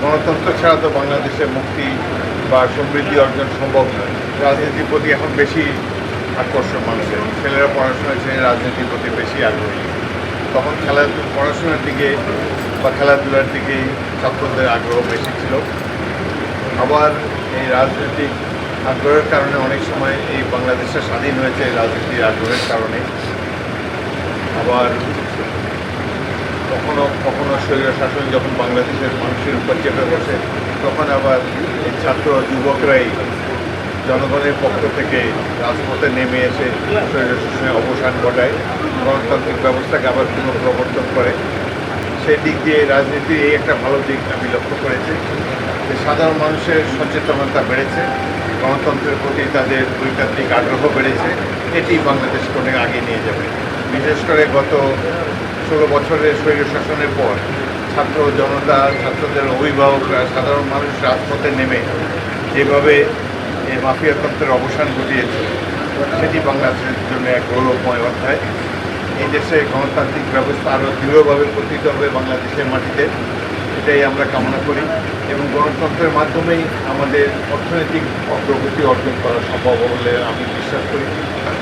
গণতন্ত্র ছাড়া তো বাংলাদেশের মুক্তি বা সমৃদ্ধি অর্জন সম্ভব নয়। রাজনীতির প্রতি এখন বেশি আকর্ষণ মানুষের, ছেলেরা পড়াশোনা ছেড়ে রাজনীতির প্রতি বেশি আগ্রহী। তখন পড়াশোনার দিকে বা খেলাধুলার দিকেই ছাত্রদের আগ্রহ বেশি ছিল। আবার এই রাজনৈতিক আগ্রহের কারণে অনেক সময় এই বাংলাদেশটা স্বাধীন হয়েছে রাজনীতির আগ্রহের কারণে। আবার কখনো কখনো স্বৈর শাসন যখন বাংলাদেশের মানুষের উপর চেপে বসে, তখন আবার এই ছাত্র যুবকরাই জনগণের পক্ষ থেকে রাজপথে নেমে এসে স্বৈর শাসনের অবসান ঘটায়, গণতান্ত্রিক ব্যবস্থাকে আবার পুনঃপ্রবর্তন করে। সেই দিক দিয়ে রাজনীতির এই একটা ভালো দিক আমি লক্ষ্য করেছি যে সাধারণ মানুষের সচেতনতা বেড়েছে, গণতন্ত্রের প্রতি তাদের বৈজ্ঞানিক আগ্রহ বেড়েছে। এটি বাংলাদেশকে অনেক আগে নিয়ে যাবে। বিশেষ করে গত 16 বছরের স্বৈর শাসনের পর ছাত্র জনতা, ছাত্রদের অভিভাবকরা, সাধারণ মানুষ রাজপথে নেমে যেভাবে এই মাফিয়াতন্ত্রের অবসান ঘটিয়েছে, সেটি বাংলাদেশের জন্য এক গৌরবময় অধ্যায়। এই দেশে গণতান্ত্রিক ব্যবস্থা আরও দৃঢ়ভাবে প্রতিষ্ঠিত হবে বাংলাদেশের মাটিতে, এটাই আমরা কামনা করি। এবং গণতন্ত্রের মাধ্যমেই আমাদের অর্থনৈতিক অগ্রগতি অর্জন করা সম্ভব বলে আমি বিশ্বাস করি।